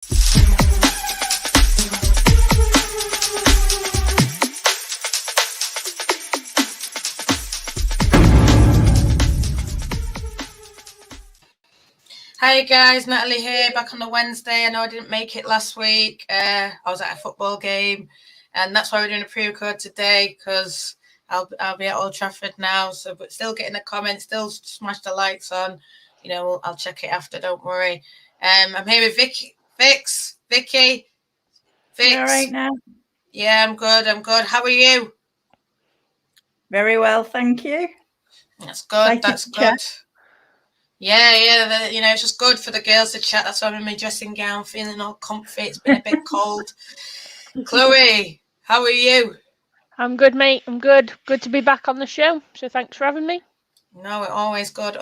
Hi guys, Natalie here, back on the Wednesday. I know I didn't make it last week. I was at a football game, and that's why we're doing a pre-record today, because I'll be at Old Trafford now. So, but still getting the comments, still smash the likes on. You know, I'll check it after. Don't worry. I'm here with Vicky. Vix. You all right now? Yeah, I'm good. How are you? Very well, thank you. That's good. That's good. Yeah. You know, it's just good for the girls to chat. That's why I'm in my dressing gown, feeling all comfy. It's been a bit cold. Chloe, how are you? I'm good, mate. I'm good. Good to be back on the show. So thanks for having me. No, always good.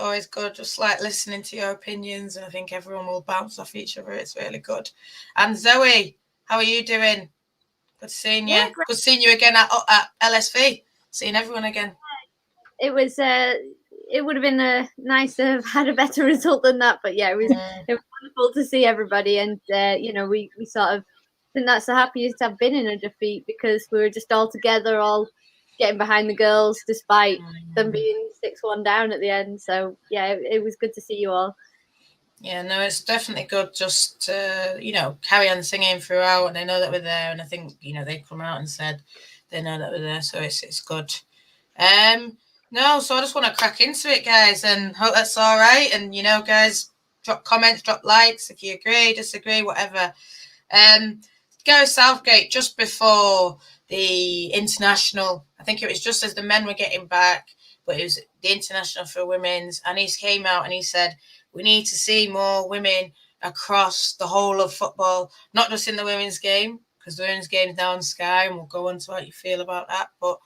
Just like listening to your opinions, and I think everyone will bounce off each other. It's really good. And Zoe, how are you doing? Good seeing you. Yeah, good seeing you again at LSV. Seeing everyone again. It was. It would have been nice to have had a better result than that, but yeah, it was wonderful to see everybody, and you know, we sort of. I think that's the happiest I've been in a defeat, because we were just all together, all getting behind the girls, despite them being 6-1 down at the end. So yeah, it was good to see you all. Yeah, no, it's definitely good just to, you know, carry on singing throughout, and they know that we're there, and I think, you know, they come out and said they know that we're there, so it's good. No, so I just want to crack into it, guys, and hope that's all right. And, you know, guys, drop comments, drop likes if you agree, disagree, whatever. Gareth Southgate, just before the international, I think it was just as the men were getting back, but it was the international for women's, and he came out and he said, we need to see more women across the whole of football, not just in the women's game, because the women's game is now on Sky, and we'll go on to what you feel about that, but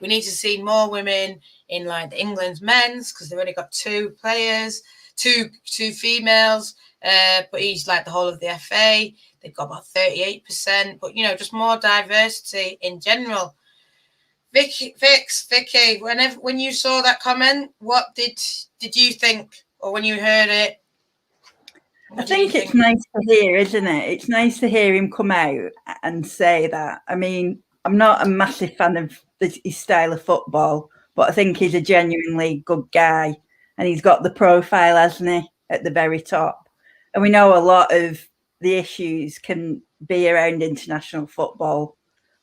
we need to see more women in like England's men's, because they've only got two players, two females, but he's like the whole of the FA. They've got about 38%, but, you know, just more diversity in general. Vicky, when you saw that comment, what did you think, or when you heard it? I think it's nice to hear, isn't it? It's nice to hear him come out and say that. I mean, I'm not a massive fan of his style of football, but I think he's a genuinely good guy, and he's got the profile, hasn't he, at the very top. And we know a lot of the issues can be around international football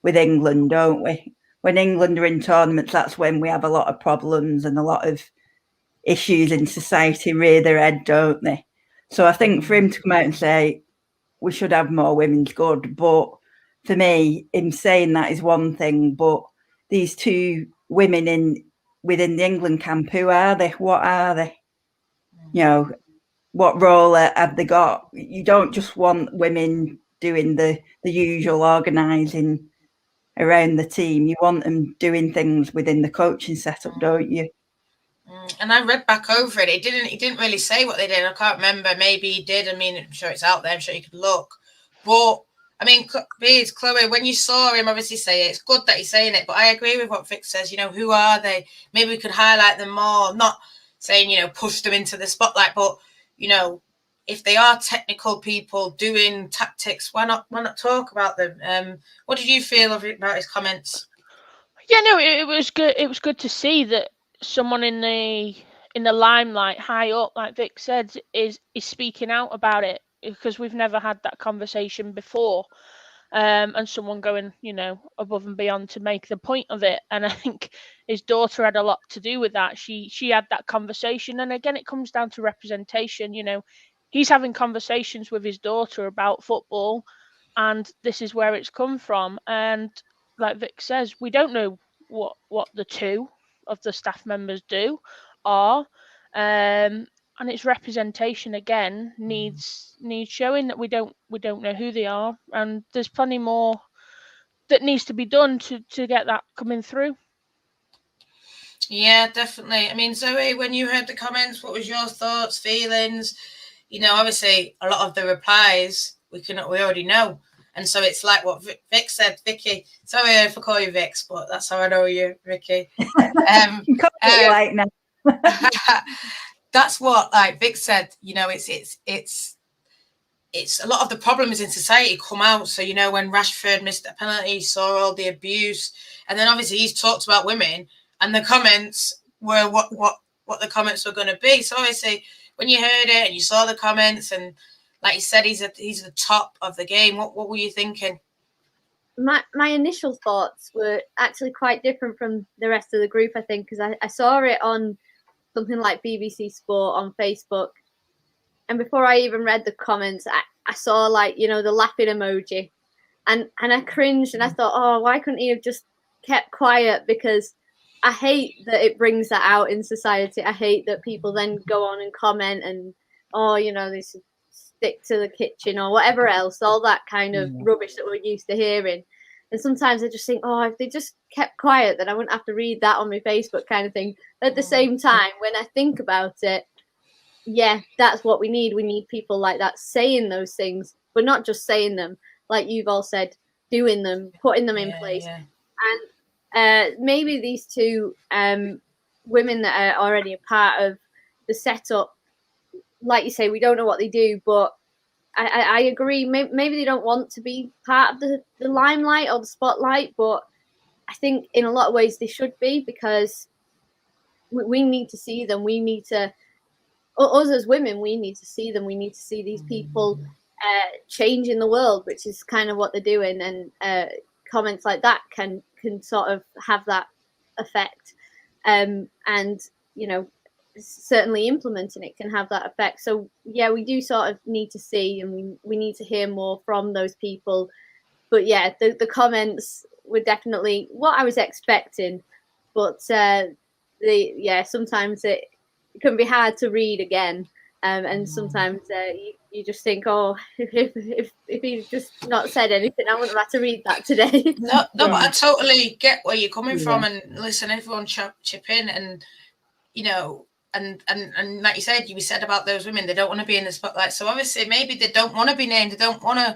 with England, don't we? When England are in tournaments, that's when we have a lot of problems, and a lot of issues in society rear their head, don't they? So I think for him to come out and say we should have more women's good, but for me, him saying that is one thing, but these two women within the England camp, who are they? What are they? You know, what role have they got? You don't just want women doing the usual organising around the team. You want them doing things within the coaching setup, don't you? And I read back over it. He didn't really say what they did. I can't remember. Maybe he did. I mean, I'm sure it's out there. I'm sure you could look. But I mean, Chloe, when you saw him obviously say it, it's good that he's saying it. But I agree with what Vic says. You know, who are they? Maybe we could highlight them more. Not saying, you know, push them into the spotlight, but, you know, if they are technical people doing tactics, why not talk about them? What did you feel about his comments? Yeah, no, it was good. It was good to see that someone in the limelight, high up, like Vic said, is speaking out about it, because we've never had that conversation before, and someone going, you know, above and beyond to make the point of it. And I think his daughter had a lot to do with that. She had that conversation, and again, it comes down to representation. You know, he's having conversations with his daughter about football, and this is where it's come from. And like Vic says, we don't know what the two of the staff members are, and it's representation again needs showing that we don't know who they are, and there's plenty more that needs to be done to get that coming through. Yeah, definitely. I mean, Zoe, when you heard the comments, what was your thoughts, feelings? You know, obviously a lot of the replies we already know. And so it's like what Vic said, Vicky. Sorry for calling you Vix, but that's how I know you, Vicky. Right now. That's what, like Vic said. You know, it's it's a lot of the problems in society come out. So, you know, when Rashford missed a penalty, saw all the abuse, and then obviously he's talked about women, and the comments were what the comments were going to be. So obviously, when you heard it and you saw the comments, and like you said, he's the top of the game. What were you thinking? My initial thoughts were actually quite different from the rest of the group, I think, because I saw it on something like BBC Sport on Facebook. And before I even read the comments, I saw, like, you know, the laughing emoji. And I cringed and I thought, oh, why couldn't he have just kept quiet? Because I hate that it brings that out in society. I hate that people then go on and comment and, oh, you know, they should stick to the kitchen or whatever else, all that kind of rubbish that we're used to hearing. And sometimes I just think, oh, if they just kept quiet, then I wouldn't have to read that on my Facebook kind of thing. At the same time, when I think about it, yeah, that's what we need. We need people like that saying those things, but not just saying them, like you've all said, doing them, putting them in place. Yeah. And maybe these two women that are already a part of the setup, like you say, we don't know what they do, but I agree. Maybe they don't want to be part of the limelight or the spotlight, but I think in a lot of ways they should be, because we need to see them. We need to, us as women, we need to see them. We need to see these people changing the world, which is kind of what they're doing. And comments like that can sort of have that effect. And, you know, certainly implementing it can have that effect. So yeah, we do sort of need to see, and we need to hear more from those people. But yeah, the comments were definitely what I was expecting, but sometimes it can be hard to read again, and sometimes you just think, oh, if he'd just not said anything, I wouldn't have had to read that today. No, but I totally get where you're coming from, and listen, everyone chip in, and you know. And like you said about those women, they don't want to be in the spotlight. So obviously, maybe they don't want to be named. They don't want to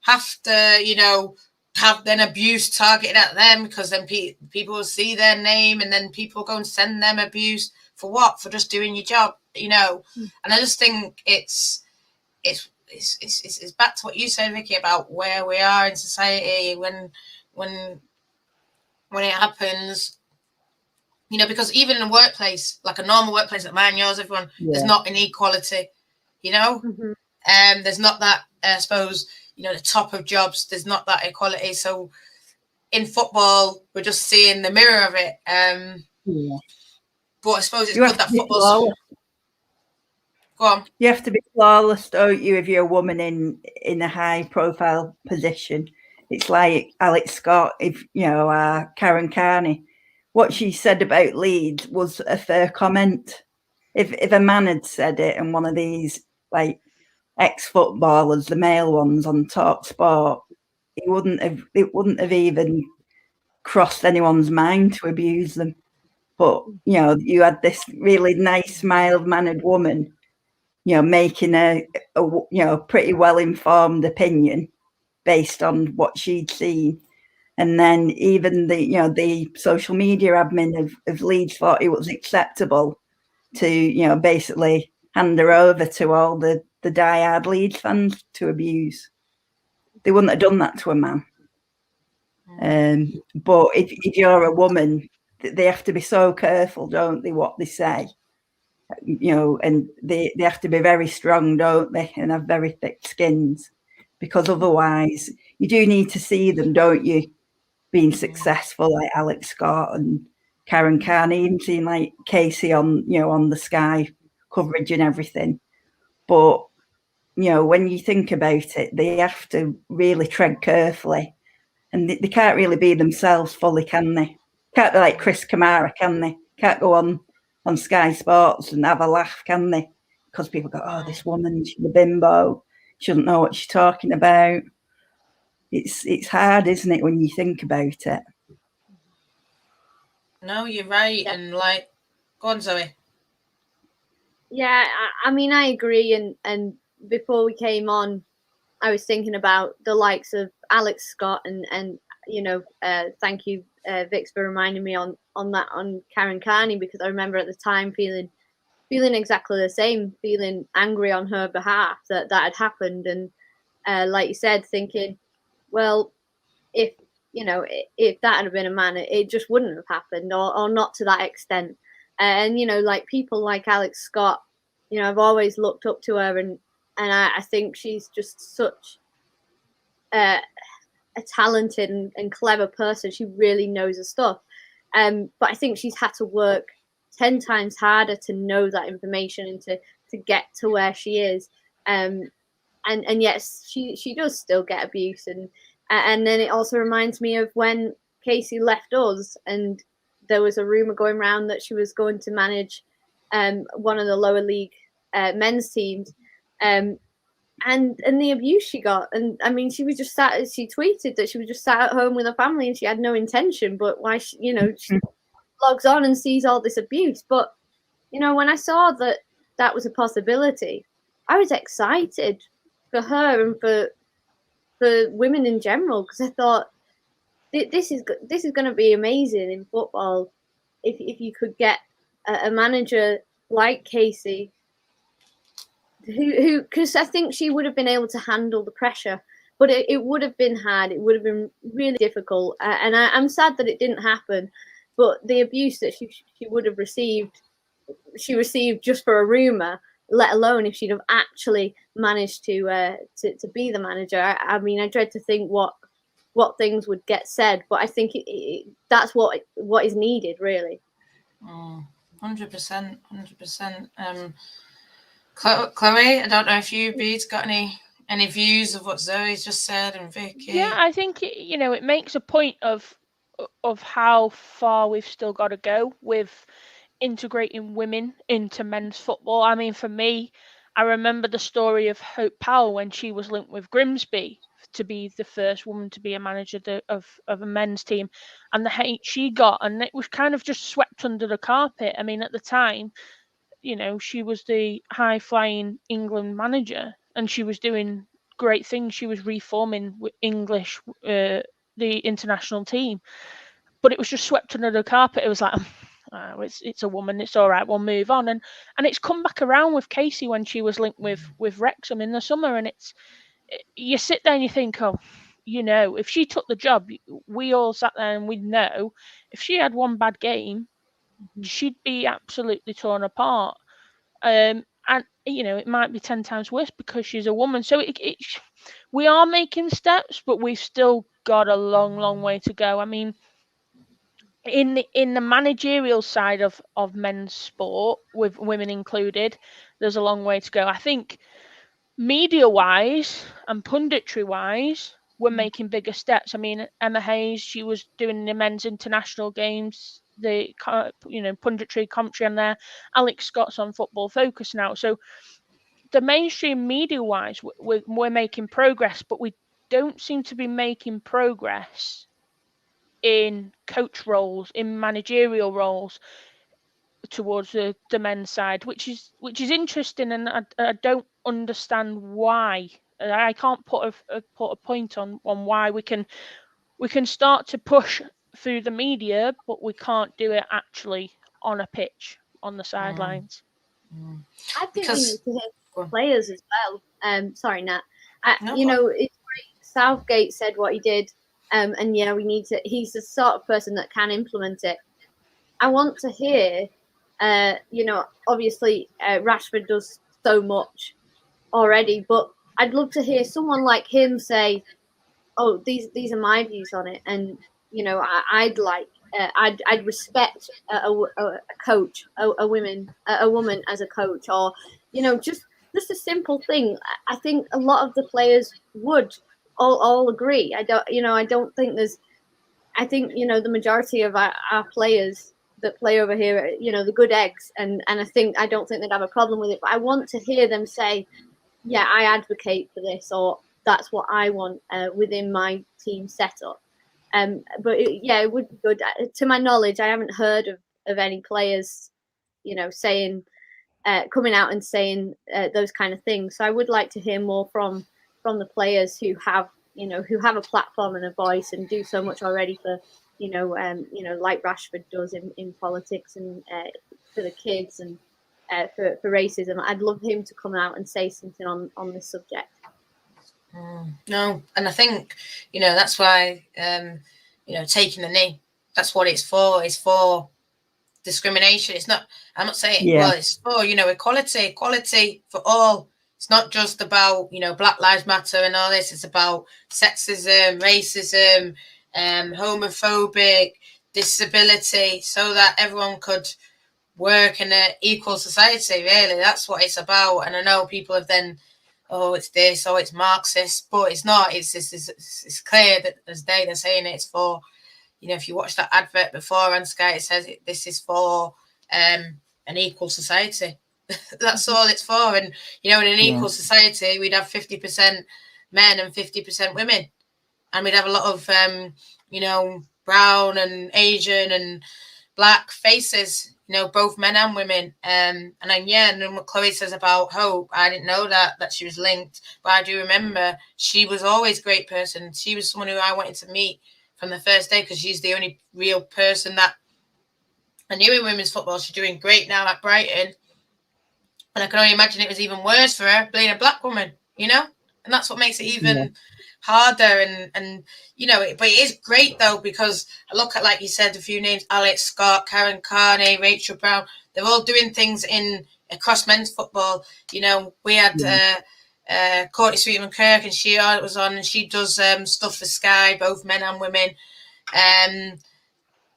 have to, you know, have then abuse targeted at them, because then people will see their name, and then people go and send them abuse for what? For just doing your job, you know. And I just think it's back to what you said, Vicky, about where we are in society when it happens. You know, because even in a workplace, like a normal workplace like mine, yours, everyone, there's not inequality, you know? There's not that, I suppose, you know, the top of jobs, there's not that equality. So in football, we're just seeing the mirror of it. But I suppose it's good that football's... Go on. You have to be flawless, don't you, if you're a woman in a high-profile position. It's like Alex Scott, if, you know, Karen Carney. What she said about Leeds was a fair comment. If a man had said it, and one of these like ex-footballers, the male ones on Talk Sport, it wouldn't have even crossed anyone's mind to abuse them. But you know, you had this really nice, mild-mannered woman, you know, making a you know, pretty well-informed opinion based on what she'd seen. And then even the, you know, the social media admin of Leeds thought it was acceptable to, you know, basically hand her over to all the diehard Leeds fans to abuse. They wouldn't have done that to a man. But if you're a woman, they have to be so careful, don't they, what they say? You know, and they have to be very strong, don't they, and have very thick skins, because otherwise you do need to see them, don't you, being successful, like Alex Scott and Karen Carney, and seeing like Casey on, you know, on the Sky coverage and everything. But you know, when you think about it, they have to really tread carefully, and they can't really be themselves fully, can they? Can't be like Chris Kamara, can they? Can't go on Sky Sports and have a laugh, can they? Because people go, oh, this woman, she's a bimbo, she doesn't know what she's talking about. It's hard, isn't it, when you think about it? No, you're right. Yeah. And like, go on, Zoe. Yeah, I mean, I agree. And before we came on, I was thinking about the likes of Alex Scott and you know, thank you, Vix, for reminding me on Karen Carney, because I remember at the time feeling feeling exactly the same, feeling angry on her behalf that had happened. And like you said, thinking, well, if that had been a man, it just wouldn't have happened, or not to that extent. And like people like Alex Scott, I've always looked up to her, and I think she's just such a talented and clever person. She really knows her stuff. But I think she's had to work 10 times harder to know that information and to get to where she is. And yes, she does still get abuse. And then it also reminds me of when Casey left us, and there was a rumor going around that she was going to manage one of the lower league men's teams. And the abuse she got. And I mean, she tweeted that she was just sat at home with her family and she had no intention, but why she logs on and sees all this abuse. But when I saw that was a possibility, I was excited for her and for women in general, because I thought this is going to be amazing in football if you could get a manager like Casey, who because I think she would have been able to handle the pressure, but it would have been hard. It would have been really difficult, and I'm sad that it didn't happen. But the abuse that she would have received, she received just for a rumor, let alone if she'd have actually managed to be the manager. I mean, I dread to think what things would get said, but I think that's what is needed, really. 100%, 100%. Chloe, I don't know if you've got any views of what Zoe's just said, and Vicky. Yeah, I think it makes a point of how far we've still got to go with integrating women into men's football. I mean, for me, I remember the story of Hope Powell when she was linked with Grimsby to be the first woman to be a manager of a men's team, and the hate she got, and it was kind of just swept under the carpet. I mean, at the time, she was the high-flying England manager, and she was doing great things. She was reforming English, the international team, but it was just swept under the carpet. It was like, it's a woman, it's all right, we'll move on. And it's come back around with Casey when she was linked with Wrexham in the summer, and you sit there and you think, if she took the job, we all sat there and we'd know if she had one bad game, she'd be absolutely torn apart. And it might be 10 times worse because she's a woman. So we are making steps, but we've still got a long way to go. I mean, in the managerial side of men's sport, with women included, there's a long way to go. I think media-wise and punditry-wise, we're making bigger steps. I mean, Emma Hayes, she was doing the men's international games, the punditry commentary on there. Alex Scott's on Football Focus now. So the mainstream media-wise, we're making progress, but we don't seem to be making progress in coach roles, in managerial roles towards the men's side, which is interesting, and I don't understand why. I can't put a point on why we can start to push through the media, but we can't do it actually on a pitch, on the sidelines. I think we need to hear players as well. Sorry, Nat. It's great. Southgate said what he did, and yeah, we need to. He's the sort of person that can implement it. I want to hear. Obviously, Rashford does so much already, but I'd love to hear someone like him say, "Oh, these are my views on it," and I'd respect a coach, a woman as a coach, or just a simple thing. I think a lot of the players would all agree. I don't think there's. I think the majority of our players that play over here, the good eggs, and I don't think they'd have a problem with it. But I want to hear them say, "Yeah, I advocate for this," or "That's what I want within my team setup." But it would be good. To my knowledge, I haven't heard of any players, saying, coming out and saying those kind of things. So I would like to hear more from the players who have a platform and a voice and do so much already for, like Rashford does in politics and for the kids. And for racism. I'd love him to come out and say something on this subject. No, and I think, that's why, taking the knee, that's what it's for. It's for discrimination. It's not, I'm not saying, well, it's for, equality for all. It's not just about, Black Lives Matter and all this. It's about sexism, racism, homophobic, disability, so that everyone could work in an equal society, really. That's what it's about. And I know people have then, it's this, it's Marxist, but it's not. It's clear that as they're saying it's for, if you watch that advert before on Sky, it says this is for an equal society. That's all it's for. And, in an equal society, we'd have 50% men and 50% women. And we'd have a lot of, brown and Asian and black faces, both men and women. And then what Chloe says about Hope, I didn't know that she was linked, but I do remember she was always a great person. She was someone who I wanted to meet from the first day, because she's the only real person that I knew in women's football. She's doing great now at Brighton. And I can only imagine it was even worse for her being a black woman, and that's what makes it even harder. And but it is great though, because I look at, like you said, a few names: Alex Scott, Karen Carney, Rachel Brown. They're all doing things across men's football. We had Courtney Sweetman Kirk, and she was on, and she does stuff for Sky, both men and women. And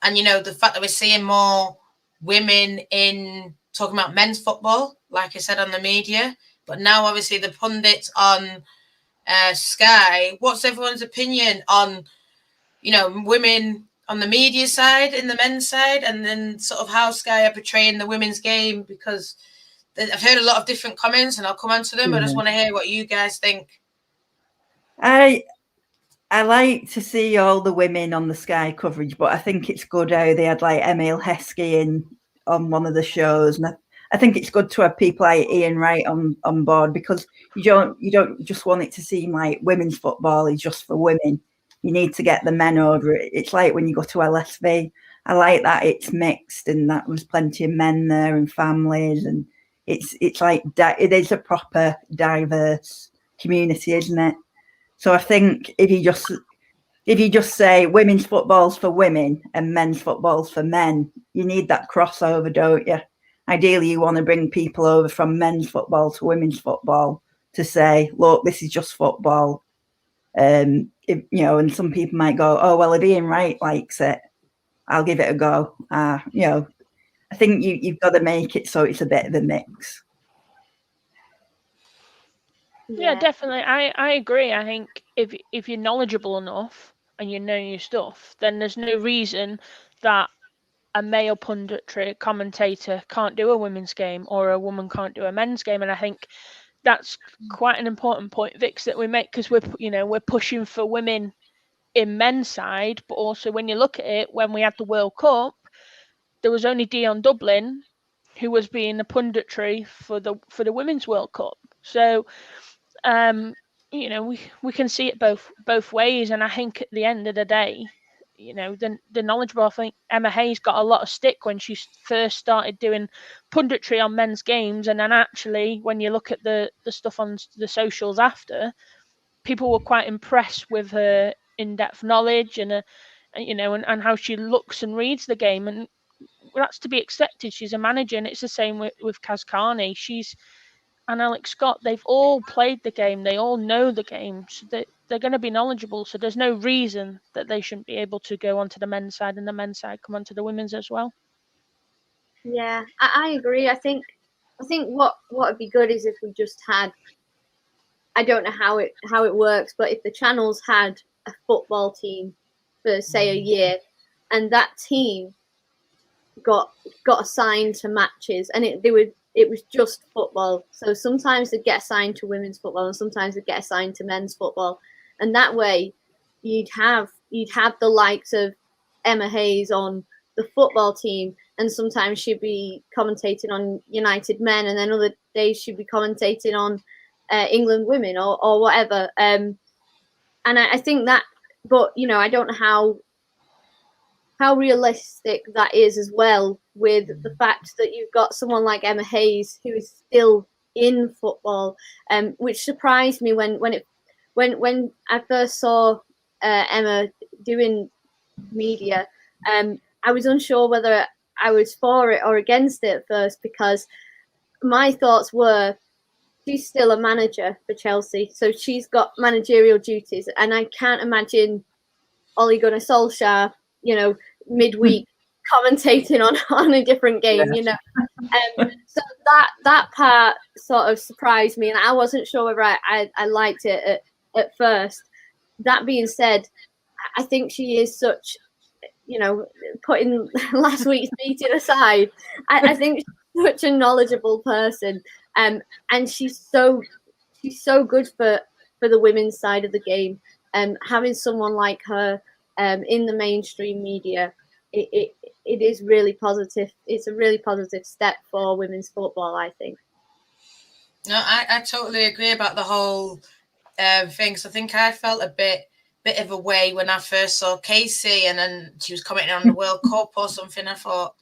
the fact that we're seeing more women in talking about men's football, like I said, on the media, but now obviously the pundits on Sky. What's everyone's opinion on, women on the media side, in the men's side, and then sort of how Sky are portraying the women's game? Because I've heard a lot of different comments, and I'll come on to them. I just want to hear what you guys think. I like to see all the women on the Sky coverage, but I think it's good how they had like Emil Heskey on one of the shows, and I think it's good to have people like Ian Wright on board, because you don't just want it to seem like women's football is just for women. You need to get the men over it. It's like when you go to LSV. I like that it's mixed, and that was plenty of men there and families, and it's like it is a proper diverse community, isn't it? So I think if you just say women's football's for women and men's football's for men, you need that crossover, don't you? Ideally, you want to bring people over from men's football to women's football to say, look, this is just football. And some people might go, oh, well, if Ian Wright likes it, I'll give it a go. I think you've got to make it so it's a bit of a mix. Yeah, definitely. I agree. I think if you're knowledgeable enough and you know your stuff, then there's no reason that a male punditry commentator can't do a women's game, or a woman can't do a men's game. And I think that's quite an important point, Vix, that we make, because we're pushing for women in men's side, but also when you look at it, when we had the World Cup, there was only Dion Dublin who was being the punditry for the Women's World Cup. So we can see it both ways, and I think at the end of the day, the knowledgeable. I think Emma Hayes got a lot of stick when she first started doing punditry on men's games, and then actually, when you look at the stuff on the socials after, people were quite impressed with her in-depth knowledge and how she looks and reads the game, and that's to be expected. She's a manager, and it's the same with Kaz Carney. And Alex Scott, they've all played the game. They all know the game. So they're going to be knowledgeable. So there's no reason that they shouldn't be able to go onto the men's side, and the men's side come onto the women's as well. Yeah, I agree. I think what would be good is if we just had, I don't know how it works, but if the channels had a football team for say a year, and that team got assigned to matches, and it was just football. So sometimes they'd get assigned to women's football, and sometimes they'd get assigned to men's football. And that way you'd have the likes of Emma Hayes on the football team, and sometimes she'd be commentating on United Men, and then other days she'd be commentating on England Women or whatever. And I think that, but I don't know how realistic that is as well, with the fact that you've got someone like Emma Hayes who is still in football, which surprised me when I first saw Emma doing media. I was unsure whether I was for it or against it at first, because my thoughts were, she's still a manager for Chelsea, so she's got managerial duties, and I can't imagine Ole Gunnar Solskjaer, midweek commentating on a different game, so that part sort of surprised me, and I wasn't sure whether I liked it at first. That being said, I think she is such, putting last week's meeting aside, I think she's such a knowledgeable person, and she's so good for the women's side of the game. Having someone like her in the mainstream media, it is really positive. It's a really positive step for women's football, I think. No, I totally agree about the whole thing. So I think I felt a bit of a way when I first saw Casey, and then she was commenting on the World Cup or something. I thought,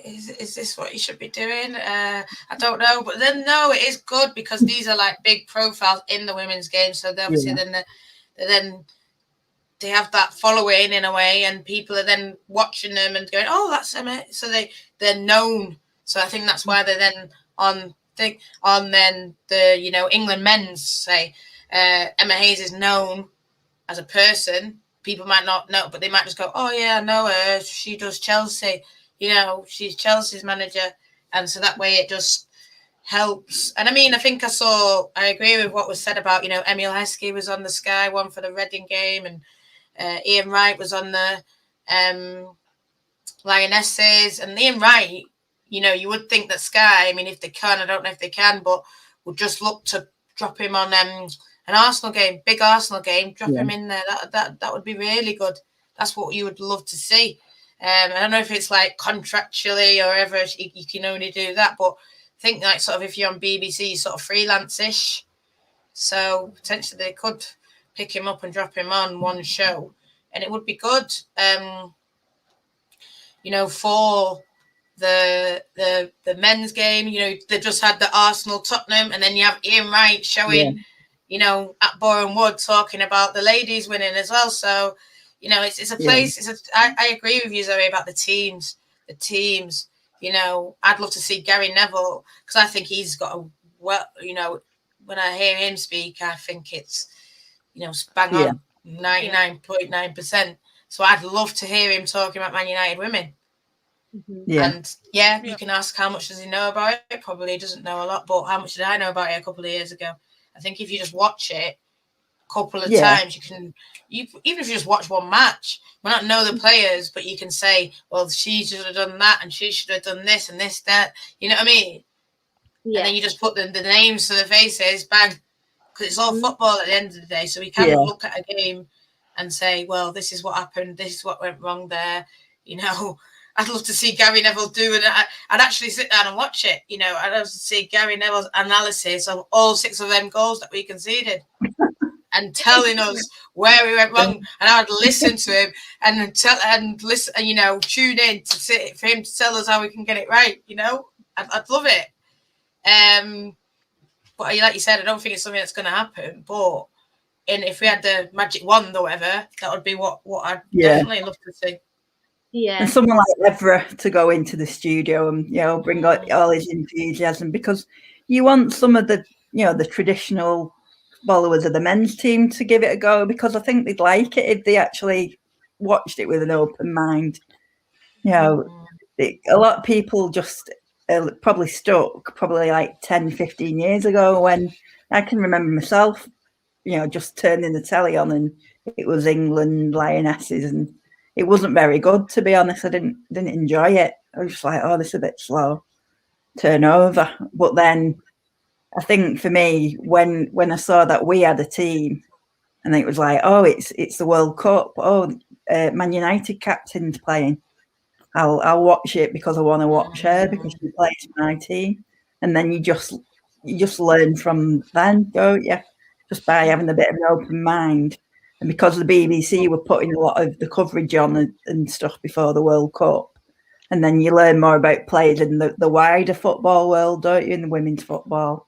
is this what you should be doing? I don't know, but then no, it is good, because these are like big profiles in the women's game. So they obviously then they have that following in a way, and people are then watching them and going, oh, that's Emma. So they're known. So I think that's why they're then on then the England men's say Emma Hayes is known as a person. People might not know, but they might just go, oh yeah, I know her, she does Chelsea, she's Chelsea's manager. And so that way it just helps. And I mean, I think I agree with what was said about, Emil Heskey was on the Sky one for the Reading game, and Ian Wright was on the Lionesses. And Ian Wright, you would think that Sky, I mean, if they can, I don't know if they can, but would just look to drop him on an Arsenal game, big Arsenal game, drop him in there. That would be really good. That's what you would love to see. I don't know if it's like contractually or ever you can only do that, but I think like sort of if you're on BBC, sort of freelance-ish. So potentially they could pick him up and drop him on one show, and it would be good. For the men's game, they just had the Arsenal Tottenham, and then you have Ian Wright showing, at Boreham Wood talking about the ladies winning as well. So, it's a place. I agree with you, Zoe, about the teams. I'd love to see Gary Neville, because I think he's got when I hear him speak, I think it's, bang on 99.9%. So I'd love to hear him talking about Man United women. And you can ask how much does he know about it. Probably doesn't know a lot, but how much did I know about it a couple of years ago? I think if you just watch it a couple of times, even if you just watch one match, you might not know the players, but you can say, well, she should have done that, and she should have done this and this, that. You know what I mean? Yeah. And then you just put the names to the faces, bang, because it's all football at the end of the day. So we can look at a game and say, well, this is what happened, this is what went wrong there. I'd love to see Gary Neville do it. I'd actually sit down and watch it. I'd love to see Gary Neville's analysis of all 6 of them goals that we conceded and telling us where we went wrong. And I would listen to him and listen, and, tune in to sit for him to tell us how we can get it right. I'd love it. But like you said, I don't think it's something that's going to happen. But if we had the magic wand or whatever, that would be what I'd definitely love to see. Yeah, and someone like Evra to go into the studio and bring out all his enthusiasm, because you want some of the the traditional followers of the men's team to give it a go, because I think they'd like it if they actually watched it with an open mind. A lot of people just probably stuck like 10, 15 years ago, when I can remember myself, just turning the telly on and it was England Lionesses, and it wasn't very good, to be honest. I didn't enjoy it. I was just like, oh, this is a bit slow turnover. But then I think for me, when I saw that we had a team, and it was like, oh, it's the World Cup. Oh, Man United captain's playing. I'll watch it because I want to watch her, because she plays for my team. And then you just learn from then, don't you? Just by having a bit of an open mind. And because the BBC were putting a lot of the coverage on and stuff before the World Cup, and then you learn more about players in the wider football world, don't you, in the women's football.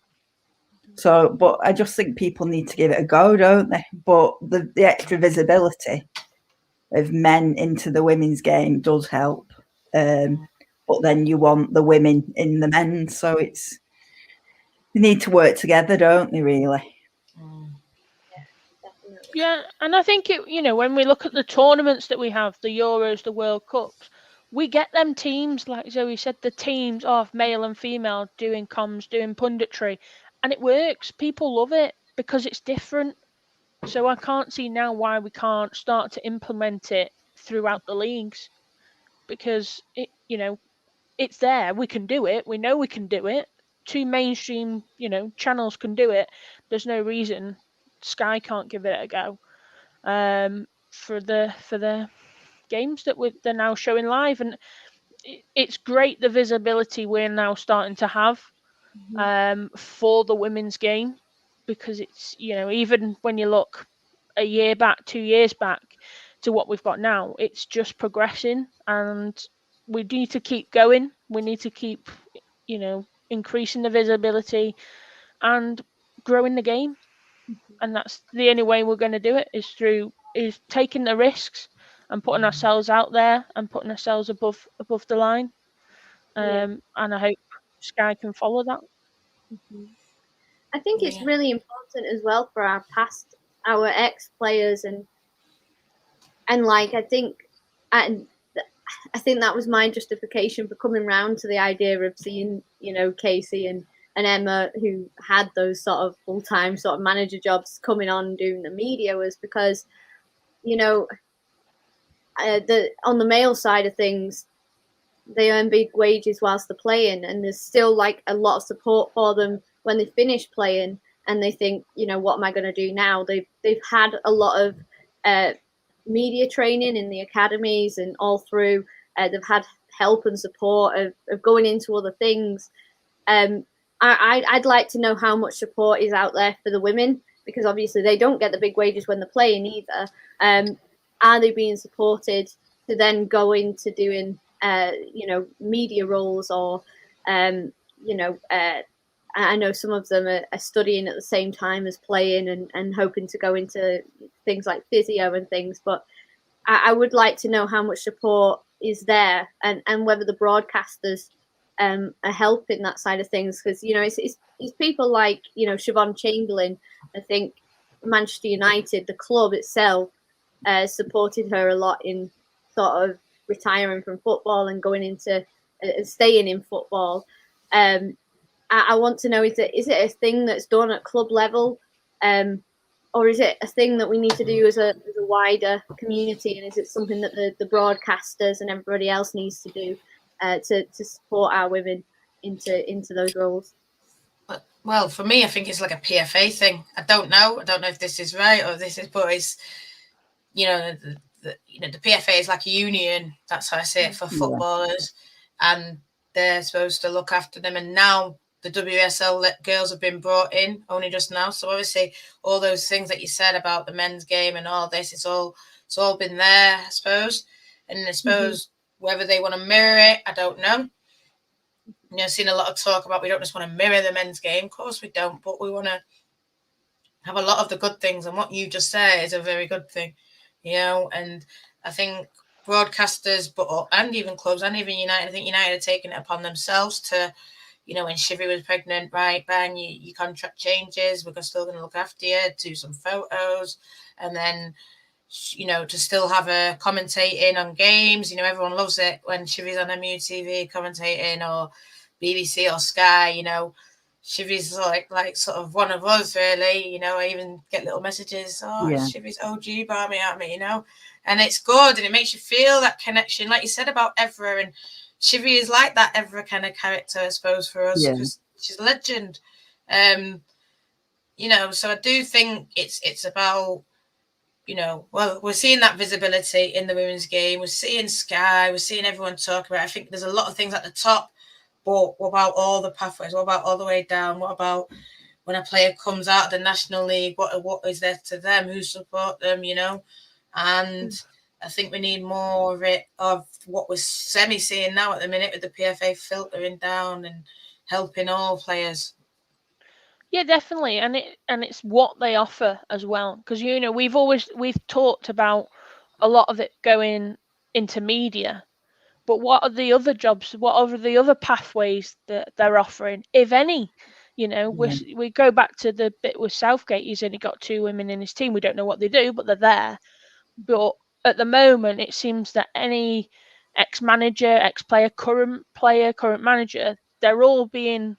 So, but I just think people need to give it a go, don't they? But the extra visibility of men into the women's game does help. But then you want the women in the men's, so they need to work together, don't they, really? Yeah, and I think when we look at the tournaments that we have, the Euros, the World Cups, we get them teams, like Zoe said, the teams of male and female doing comms, doing punditry, and it works. People love it because it's different. So I can't see now why we can't start to implement it throughout the leagues, because it's there. We can do it. We know we can do it. 2 mainstream, channels can do it. There's no reason Sky can't give it a go. For the games that they're now showing live, and it's great the visibility we're now starting to have for the women's game, because it's even when you look a year back, 2 years back to what we've got now, it's just progressing, and we need to keep going. We need to keep increasing the visibility and growing the game, and that's the only way we're going to do it is taking the risks and putting ourselves out there and putting ourselves above the line. And I hope Sky can follow that. I think it's really important as well for our ex-players, and like I think that was my justification for coming round to the idea of seeing Casey and Emma, who had those sort of full-time sort of manager jobs, coming on doing the media, was because on the male side of things, they earn big wages whilst they're playing, and there's still like a lot of support for them when they finish playing and they think, what am I going to do now? They've had a lot of media training in the academies and all through. They've had help and support of going into other things. I'd like to know how much support is out there for the women, because obviously they don't get the big wages when they're playing either. Are they being supported to then go into doing media roles, or I know some of them are studying at the same time as playing and hoping to go into things like physio and things. But I would like to know how much support is there, and whether the broadcasters are helping that side of things. Because, it's people like, Siobhan Chamberlain. I think Manchester United, the club itself, supported her a lot in sort of retiring from football and going into staying in football. I want to know, is it a thing that's done at club level, or is it a thing that we need to do as a wider community, and is it something that the broadcasters and everybody else needs to do to support our women into those roles? Well, for me, I think it's like a PFA thing. I don't know if this is right or this is, but it's the PFA is like a union. That's how I say it, for footballers, and they're supposed to look after them. And now the WSL girls have been brought in only just now. So obviously all those things that you said about the men's game and all this, it's all been there, I suppose. And I suppose whether they want to mirror it, I don't know. I've seen a lot of talk about we don't just want to mirror the men's game. Of course we don't, but we want to have a lot of the good things. And what you just said is a very good thing, and I think broadcasters, and even clubs, and even United, I think United are taking it upon themselves to, when Shivy was pregnant, right, bang, your contract changes, we're still going to look after you, do some photos, and then, to still have her commentating on games. Everyone loves it when Shivy's on MUTV commentating, or BBC or Sky. Shivy's like sort of one of us, really. I even get little messages, Shivy's OG barmy at me, and it's good, and it makes you feel that connection, like you said about Evra, and Shivy is like that Evra kind of character, I suppose, for us, because she's a legend. So I do think it's about, well, we're seeing that visibility in the women's game. We're seeing Sky. We're seeing everyone talk about it. I think there's a lot of things at the top, but what about all the pathways? What about all the way down? What about when a player comes out of the National League, what is there to them? Who support them, you know? And I think we need more of it, of what we're seeing now at the minute with the PFA filtering down and helping all players. Yeah, definitely, and it's what they offer as well, because you know we've talked about a lot of it going into media, but what are the other jobs? What are the other pathways that they're offering, if any? You know, we go back to the bit with Southgate. He's only got 2 women in his team. We don't know what they do, but they're there. But at the moment, it seems that any ex-manager, ex-player, current manager, they're all being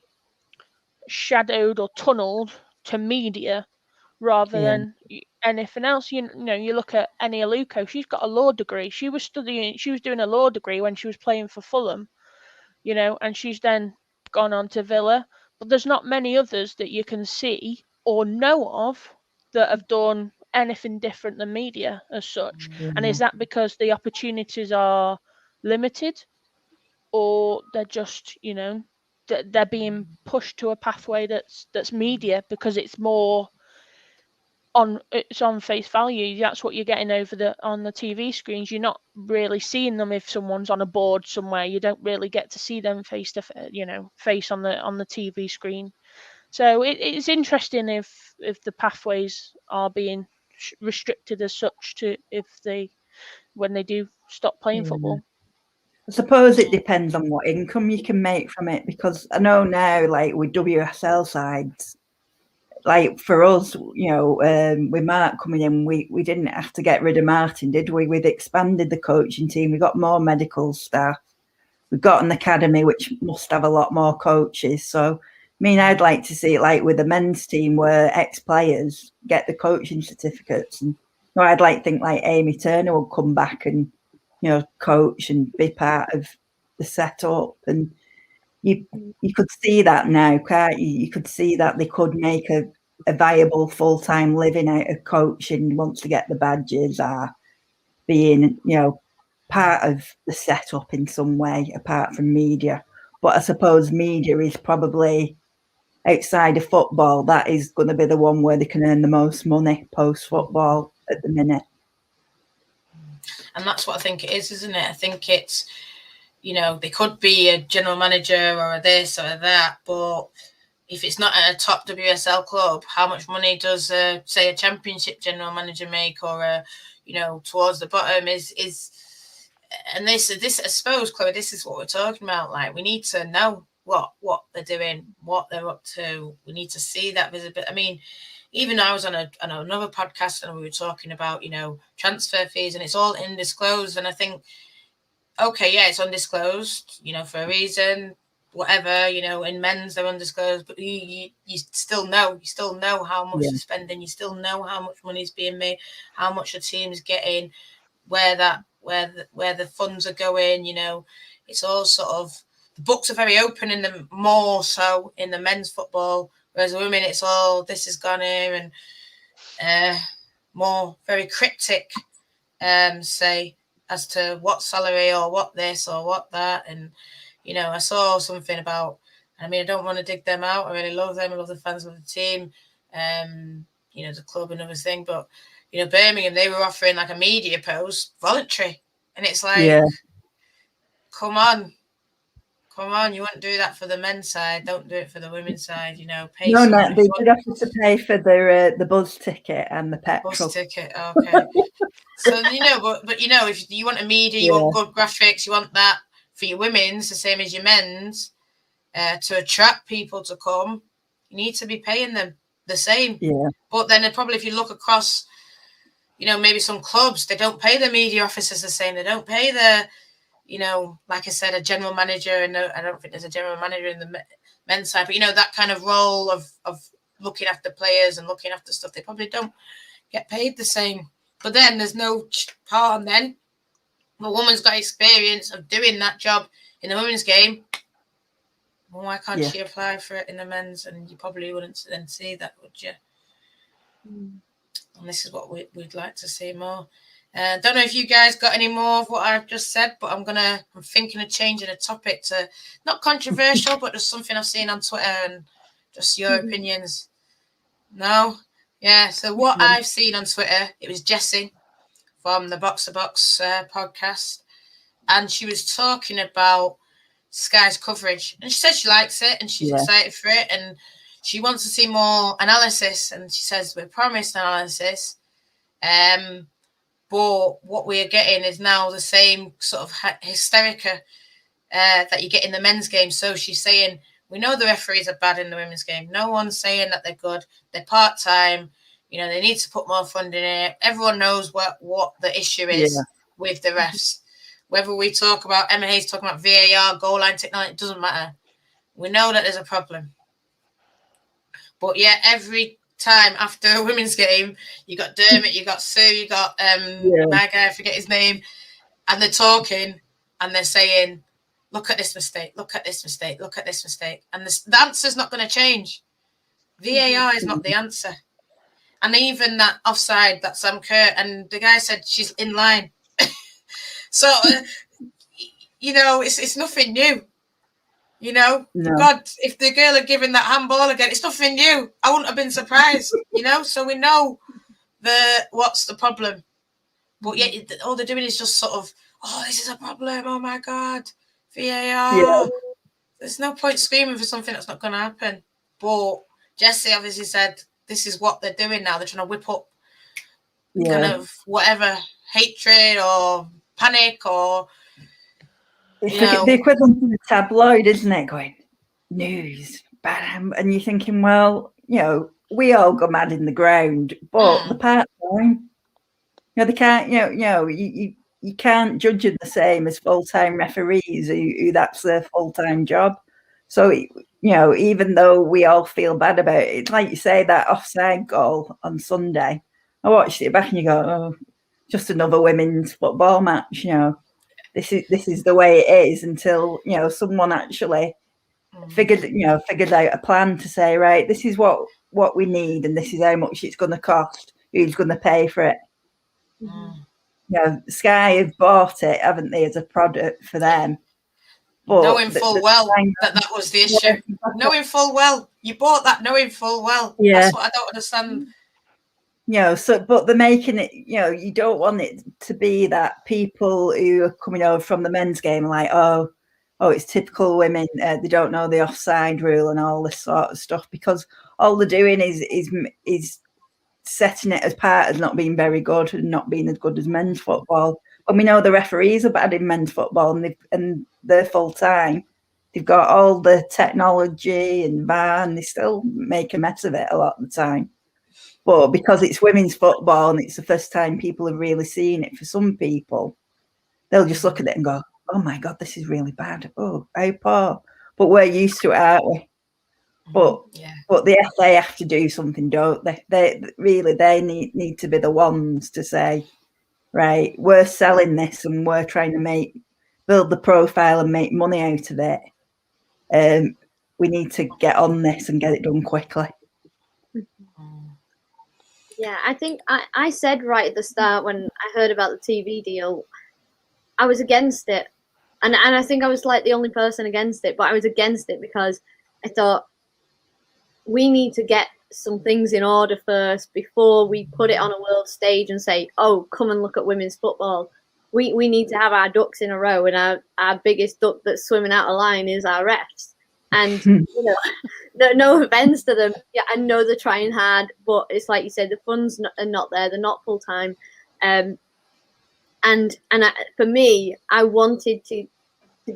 shadowed or tunneled to media rather than anything else. You know, you look at Eni Aluko, she's got a law degree. She was doing a law degree when she was playing for Fulham, you know, and she's then gone on to Villa. But there's not many others that you can see or know of that have done anything different than media as such. And is that because the opportunities are limited, or they're just, you know, they're being pushed to a pathway that's media because it's more on face value? That's what you're getting on the TV screens. You're not really seeing them if someone's on a board somewhere. You don't really get to see them face on the TV screen. So it's interesting if the pathways are being restricted as such to when they do stop playing football. I suppose it depends on what income you can make from it, because I know now, like with WSL sides, like for us, you know, with Mark coming in, we didn't have to get rid of Martin, did we? We'd expanded the coaching team. We got more medical staff. We've got an academy which must have a lot more coaches. So, I mean, I'd like to see it like with the men's team where ex-players get the coaching certificates. And you know, I'd like to think like Amy Turner will come back and, you know, coach and be part of the setup. And you could see that now, can't you? You could see that they could make a viable full-time living out of coaching once they get the badges, are being, you know, part of the setup in some way, apart from media. But I suppose media is probably, outside of football, that is going to be the one where they can earn the most money post-football at the minute. And that's what I think it is, isn't it? I think it's, you know, they could be a general manager or a this or a that, but if it's not at a top WSL club, how much money does, say, a championship general manager make, or you know, towards the bottom is and this I suppose, Chloe, this is what we're talking about. Like, we need to know what they're doing, what they're up to. We need to see that visibility. I mean, even I was on another podcast and we were talking about, you know, transfer fees, and it's all undisclosed. And I think, okay, yeah, it's undisclosed, you know, for a reason, whatever, you know, in men's they're undisclosed, but you still know how much they're spending, you still know how much money is being made, how much the team's getting, where the funds are going, you know. It's all sort of, the books are very open in the more so in the men's football, whereas the women, it's all, this has gone here, and more very cryptic, say, as to what salary or what this or what that. And, you know, I saw something about, I mean, I don't want to dig them out. I really love them. I love the fans of the team, you know, the club and everything. But, you know, Birmingham, they were offering like a media post voluntary. And it's like, come on. You wouldn't do that for the men's side. Don't do it for the women's side, you know. Pay no, they did have to pay for the bus ticket and the petrol. Bus ticket, okay. So, you know, but you know, if you want a media, you want good graphics, you want that for your women's, the same as your men's, to attract people to come, you need to be paying them the same. Yeah. But then probably if you look across, you know, maybe some clubs, they don't pay the media officers the same. They don't pay the, you know, like I said, a general manager. And I don't think there's a general manager in the men's side, but, you know, that kind of role of looking after players and looking after stuff, they probably don't get paid the same. But then there's no harm then. The woman's got experience of doing that job in the women's game. Well, why can't she apply for it in the men's? And you probably wouldn't then see that, would you? And this is what we'd like to see more. Don't know if you guys got any more of what I've just said, but I'm thinking of changing the topic to not controversial, but just something I've seen on Twitter and just your opinions. No. Yeah. So what I've seen on Twitter, it was Jessie from the Box to Box podcast, and she was talking about Sky's coverage, and she said she likes it and she's excited for it, and she wants to see more analysis. And she says we're promised analysis, but what we are getting is now the same sort of hysterica that you get in the men's game. So she's saying, we know the referees are bad in the women's game. No one's saying that they're good. They're part-time. You know, they need to put more funding in it. Everyone knows what the issue is with the refs. Whether we talk about Emma Hayes talking about VAR, goal line technology, it doesn't matter. We know that there's a problem. But yeah, every time after a women's game, you got Dermot, you got Sue, you got my guy, I forget his name, and they're talking and they're saying, look at this mistake, look at this mistake, look at this mistake. And the answer's not going to change. VAR is not the answer. And even that offside, that Sam Kerr, and the guy said she's in line. So, you know, it's nothing new. You know, God, if the girl had given that handball again, it's nothing new. I wouldn't have been surprised, you know. So we know what's the problem. But yet all they're doing is just sort of, oh, this is a problem. Oh, my God. VAR. Yeah. There's no point screaming for something that's not going to happen. But Jessie obviously said this is what they're doing now. They're trying to whip up kind of whatever hatred or panic or, it's the equivalent of the tabloid, isn't it? Going, news, bam. And you're thinking, well, you know, we all go mad in the ground, but the part-time, you know, they can't, you can't judge them the same as full-time referees who that's their full-time job. So, you know, even though we all feel bad about it, it's like you say, that offside goal on Sunday, I watched it back and you go, oh, just another women's football match, you know. This is the way it is until, you know, someone actually figured out a plan to say, right, this is what we need and this is how much it's going to cost. Who's going to pay for it? You know, Sky have bought it, haven't they, as a product for them? But knowing full well that was the issue. Yeah. Knowing full well. You bought that knowing full well. Yeah. That's what I don't understand. You know, so, but they're making it, you know, you don't want it to be that people who are coming over from the men's game are like, oh, it's typical women. They don't know the offside rule and all this sort of stuff, because all they're doing is setting it as part as not being very good and not being as good as men's football. And we know the referees are bad in men's football, and they're full time. They've got all the technology and VAR, and they still make a mess of it a lot of the time. But because it's women's football and it's the first time people have really seen it, for some people, they'll just look at it and go, oh my God, this is really bad. Oh, how poor. But we're used to it, aren't we? But the FA have to do something, don't they? They need to be the ones to say, right, we're selling this and we're trying to build the profile and make money out of it. We need to get on this and get it done quickly. Yeah, I think I said right at the start when I heard about the TV deal, I was against it. And I think I was like the only person against it, but I was against it because I thought we need to get some things in order first before we put it on a world stage and say, oh, come and look at women's football. We need to have our ducks in a row, and our biggest duck that's swimming out of line is our refs. And you know, no offense to them. Yeah, I know they're trying hard, but it's like you said, the funds are not there. They're not full time. And for me, I wanted to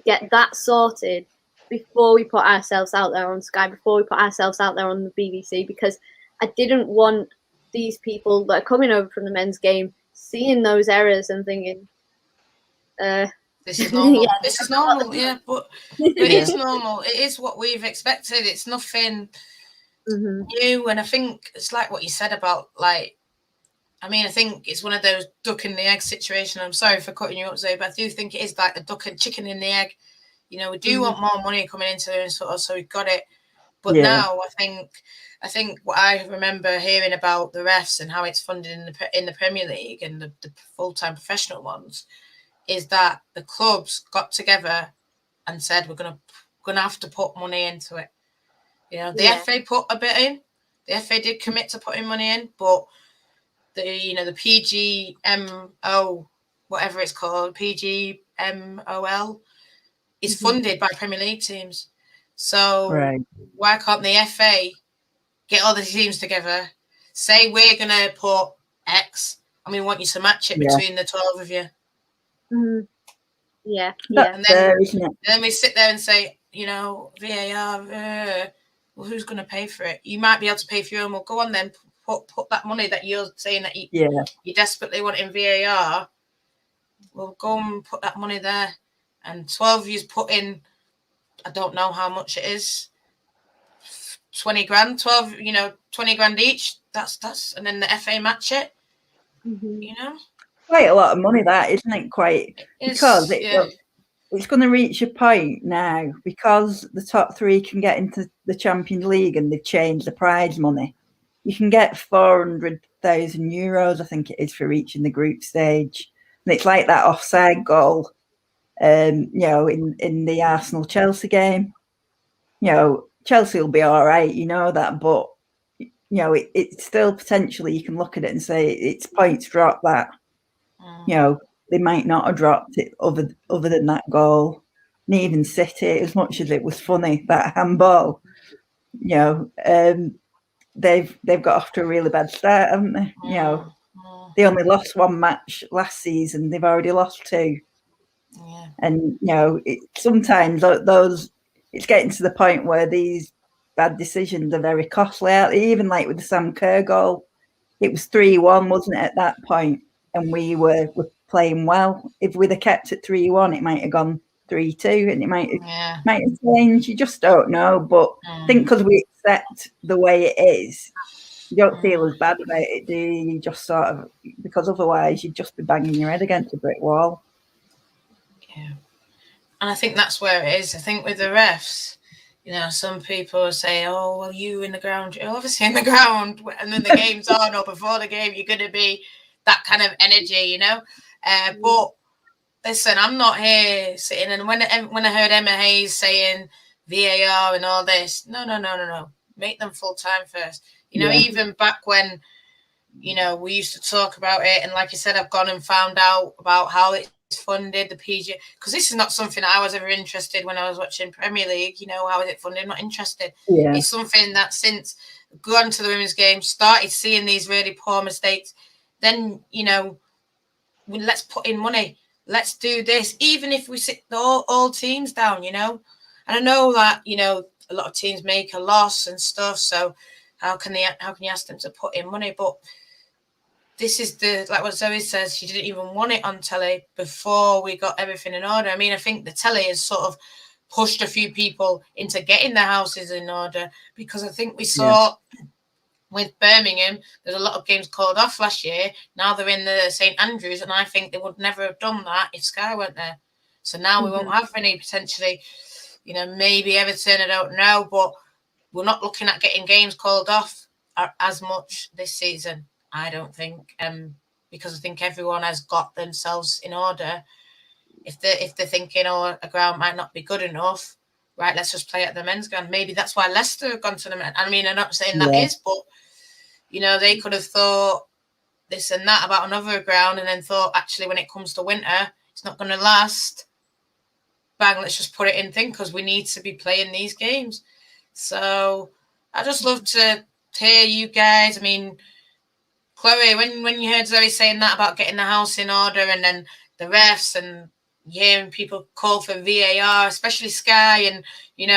get that sorted before we put ourselves out there on Sky, before we put ourselves out there on the BBC, because I didn't want these people that are coming over from the men's game seeing those errors and thinking, this is normal. This is normal, yeah, but it is normal. It is what we've expected. It's nothing new. And I think it's like what you said about, like, I mean, I think it's one of those duck in the egg situation. I'm sorry for cutting you up, Zoe, but I do think it is like the duck and chicken in the egg. You know, we do want more money coming into it, and sort of, so we've got it. But now I think what I remember hearing about the refs and how it's funded in the Premier League and the full-time professional ones is that the clubs got together and said we're gonna have to put money into it. You know, the FA put a bit in, The FA did commit to putting money in, but the PGMO, whatever it's called, PGMOL, is funded by Premier League teams. So why can't the FA get all the teams together, say we're going to put X, and we want you to match it between the 12 of you? Yeah. And then we sit there and say, VAR, well, who's going to pay for it? You might be able to pay for your own. Well, go on then, put that money that you're saying that you desperately want in VAR. Well, go and put that money there. And 12 of you's put in, I don't know how much it is, 20 grand, 20 grand each. That's, and then the FA match it, Quite a lot of money, that, isn't it? Because it's going to reach a point now, because the top 3 can get into the Champions League and they've changed the prize money. You can get €400,000, I think it is, for reaching the group stage. And it's like that offside goal, in the Arsenal-Chelsea game. Chelsea will be all right, that, but, it's still potentially, you can look at it and say it's points drop that. They might not have dropped it other than that goal. And even City, as much as it was funny, that handball, they've got off to a really bad start, haven't they? They only lost 1 match last season. They've already lost 2. Yeah. And, sometimes it's getting to the point where these bad decisions are very costly. Even like with the Sam Kerr goal, it was 3-1, wasn't it, at that point? And we were playing well. If we'd have kept it 3-1, it might have gone 3-2, and it might have changed. You just don't know. But I think because we accept the way it is, you don't feel as bad about it, do you? You just sort of, because otherwise you'd just be banging your head against a brick wall. Yeah. And I think that's where it is. I think with the refs, some people say, oh, well, you in the ground. You're obviously in the ground. And then the game's on, or before the game, you're going to be that kind of energy, But listen, I'm not here sitting. And when I heard Emma Hayes saying VAR and all this, no. Make them full-time first. Even back when, we used to talk about it. And like I said, I've gone and found out about how it's funded, the PG, because this is not something I was ever interested when I was watching Premier League. How is it funded? Not interested. Yeah. It's something that since gone to the women's game, started seeing these really poor mistakes, then, let's put in money. Let's do this. Even if we sit all teams down, And I know that, a lot of teams make a loss and stuff. So how can you ask them to put in money? But this is like what Zoe says, she didn't even want it on telly before we got everything in order. I mean, I think the telly has sort of pushed a few people into getting their houses in order, because I think we saw with Birmingham, there's a lot of games called off last year. Now they're in the St Andrews, and I think they would never have done that if Sky weren't there. So now we won't have any potentially, maybe Everton, I don't know, but we're not looking at getting games called off as much this season, I don't think, because I think everyone has got themselves in order. If they're thinking, oh, a ground might not be good enough, right, let's just play at the men's ground. Maybe that's why Leicester have gone to the men. I mean, I'm not saying that is, but they could have thought this and that about another ground, and then thought, actually, when it comes to winter, it's not going to last. Bang, let's just put it in thing, because we need to be playing these games. So I just love to hear you guys. I mean, Chloe, when you heard Zoe saying that about getting the house in order, and then the refs, and hearing people call for VAR, especially Sky, and you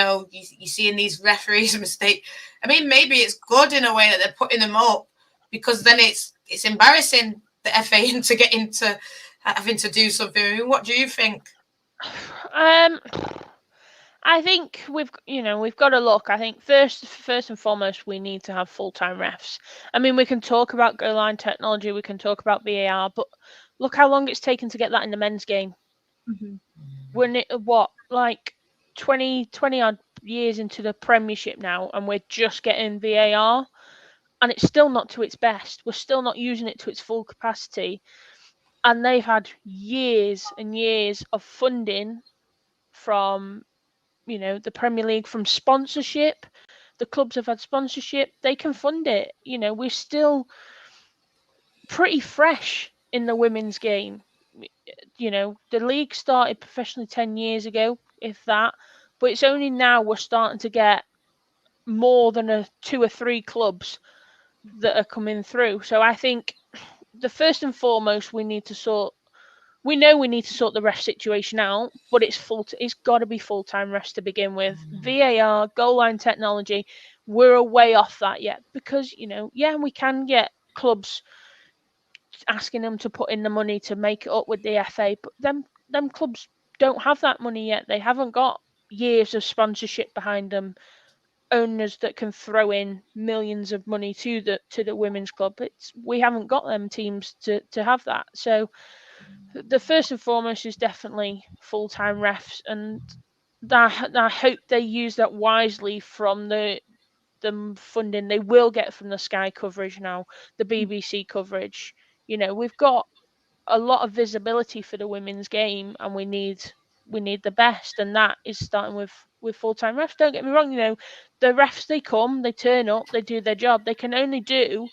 seeing these referees mistake. I mean, maybe it's good in a way that they're putting them up, because then it's embarrassing the FA into getting to having to do something. I mean, what do you think? I think we've got to look. I think first and foremost, we need to have full-time refs. I mean, we can talk about goal line technology, we can talk about VAR, but look how long it's taken to get that in the men's game. We're like 20 odd years into the Premiership now, and we're just getting VAR, and it's still not to its best. We're still not using it to its full capacity, and they've had years and years of funding from the Premier League, from sponsorship, The clubs have had sponsorship. They can fund it. You know, we're still pretty fresh in the women's game. You know, the league started professionally 10 years ago, if that. But it's only now we're starting to get more than 2 or 3 clubs that are coming through. So I think the first and foremost we need to sort the ref situation out, but it's got to be full-time refs to begin with. VAR, goal line technology, we're way off that yet, because, you know, yeah, we can get clubs asking them to put in the money to make it up with the FA, but them clubs don't have that money yet. They haven't got years of sponsorship behind them, owners that can throw in millions of money to the women's club. We haven't got them teams to have that. So the first and foremost is definitely full-time refs, and I hope they use that wisely from the funding they will get from the Sky coverage now, the BBC coverage. You know, we've got a lot of visibility for the women's game, and we need the best, and that is starting with full-time refs. Don't get me wrong, you know, the refs, they come, they turn up, they do their job. They can only do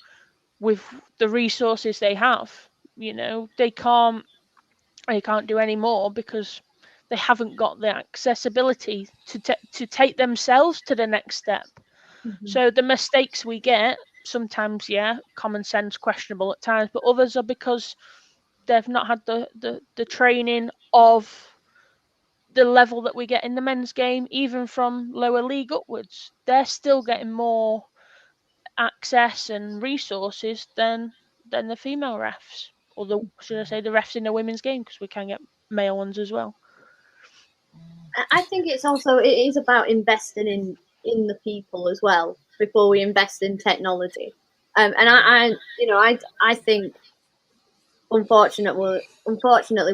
with the resources they have. You know, they can't do any more because they haven't got the accessibility to take themselves to the next step. So the mistakes we get sometimes, yeah, common sense, questionable at times, but others are because they've not had the training of the level that we get in the men's game, even from lower league upwards. They're still getting more access and resources than the female refs, or should I say the refs in the women's game, because we can get male ones as well. I think it is about investing in the people as well before we invest in technology. And I think unfortunately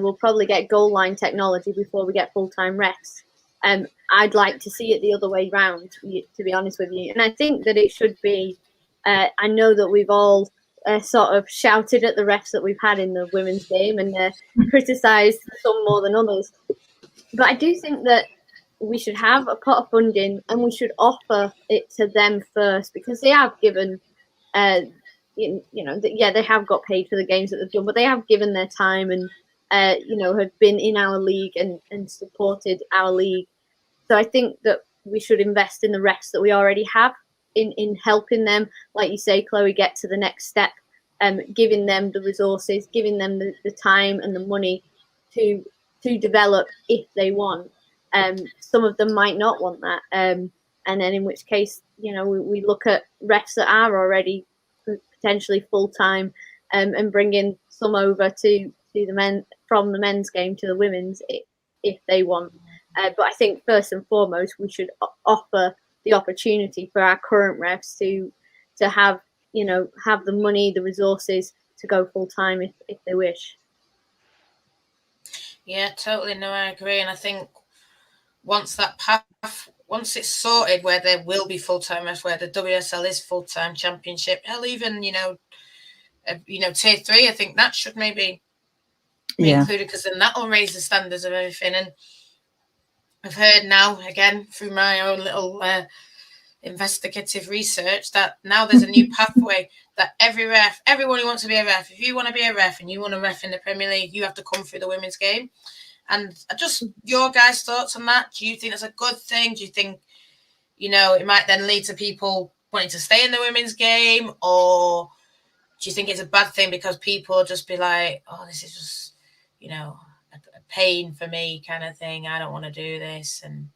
we'll probably get goal line technology before we get full-time refs. I'd like to see it the other way round, to be honest with you. And I think that it should be. I know that we've all sort of shouted at the refs that we've had in the women's game and criticised some more than others. But I do think that we should have a pot of funding and we should offer it to them first, because they have given, they have got paid for the games that they've done, but they have given their time and, have been in our league and supported our league. So I think that we should invest in the refs that we already have in helping them, like you say, Chloe, get to the next step, giving them the resources, giving them the time and the money to develop if they want. Some of them might not want that, and then in which case, we look at refs that are already potentially full-time, and bringing some over to the men, from the men's game to the women's if they want. But I think first and foremost we should offer the opportunity for our current refs to have the money, the resources to go full-time if they wish. Yeah, totally. No, I agree. And I think once it's sorted where there will be full-time refs, where the WSL is full-time championship, hell, even, tier 3, I think that should maybe be included, because then that will raise the standards of everything. And I've heard now, again, through my own little investigative research, that now there's a new pathway that everyone who wants to be a ref, if you want to be a ref and you want to ref in the Premier League, you have to come through the women's game. And just your guys' thoughts on that. Do you think that's a good thing? Do you think, it might then lead to people wanting to stay in the women's game? Or do you think it's a bad thing because people just be like, oh, this is just, a pain for me kind of thing. I don't want to do this. And,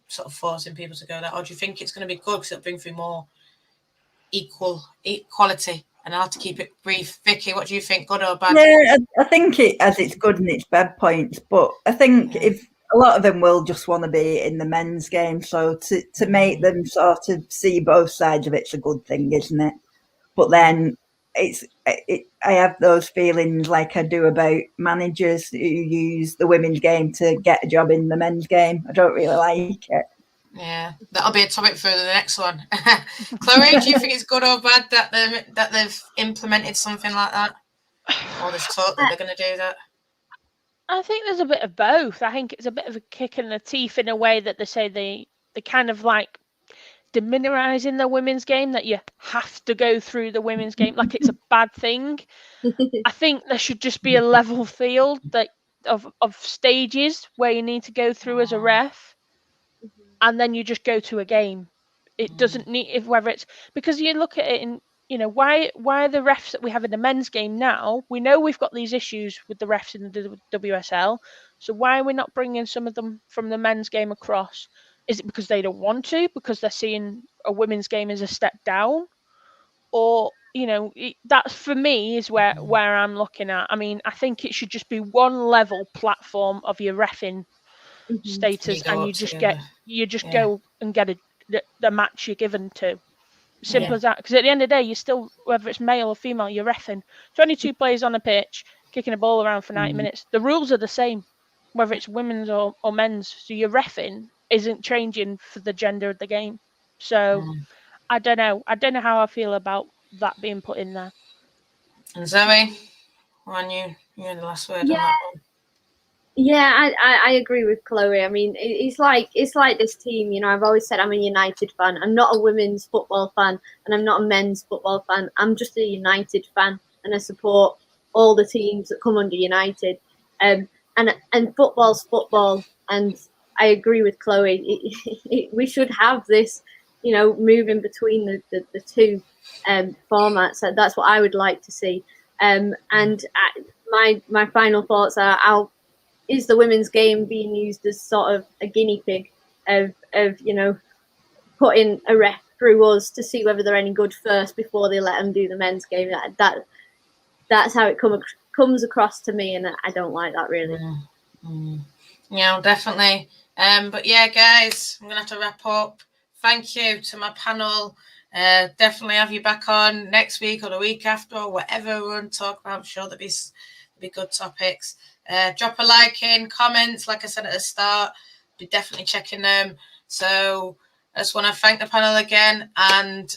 sort of forcing people to go that. Or do you think it's going to be good because it'll bring through more equality? And I'll have to keep it brief. Vicky, what do you think, good or bad? Yeah, I think it has its good and its bad points, but I think if a lot of them will just want to be in the men's game, so to make them sort of see both sides of it's a good thing, isn't it? But then I have those feelings like I do about managers who use the women's game to get a job in the men's game. I don't really like it. Yeah, that'll be a topic for the next one. Chloe, do you think it's good or bad that they've implemented something like that? Or there's talk that they're going to do that? I think there's a bit of both. I think it's a bit of a kick in the teeth in a way that they say they kind of like demonizing the women's game, that you have to go through the women's game like it's a bad thing. I think there should just be a level field that of stages where you need to go through as a ref, and then you just go to a game. It doesn't need, whether it's, because you look at it and, you know, why are the refs that we have in the men's game now, we know we've got these issues with the refs in the WSL, so why are we not bringing some of them from the men's game across? Is it because they don't want to, because they're seeing a women's game as a step down? Or, you know, that for me is where I'm looking at. I mean, I think it should just be one level platform of your reffing status, and you just go and get the match you're given to. Simple as that. Because at the end of the day, you're still, whether it's male or female, you're reffing. 22 players on a pitch, kicking a ball around for 90 minutes. The rules are the same, whether it's women's or men's. So your reffing isn't changing for the gender of the game. So I don't know. I don't know how I feel about that being put in there. And Zoe, you had the last word on that one. Yeah, I agree with Chloe. I mean, it's like this team. You know, I've always said I'm a United fan. I'm not a women's football fan, and I'm not a men's football fan. I'm just a United fan, and I support all the teams that come under United. And football's football, and I agree with Chloe. We should have this, you know, moving between the two formats. That's what I would like to see. My final thoughts are: is the women's game being used as sort of a guinea pig of you know, putting a ref through us to see whether they're any good first before they let them do the men's game? That's how it comes across to me, and I don't like that really. Yeah, definitely. But yeah, guys, I'm gonna have to wrap up. Thank you to my panel. Definitely have you back on next week or the week after, or whatever we want to talk about. I'm sure there'll be good topics. Drop a like in, comments, like I said at the start, be definitely checking them. So I just want to thank the panel again, and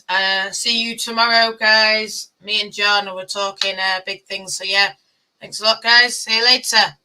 see you tomorrow, guys. Me and John, we're talking big things. So yeah, thanks a lot, guys. See you later.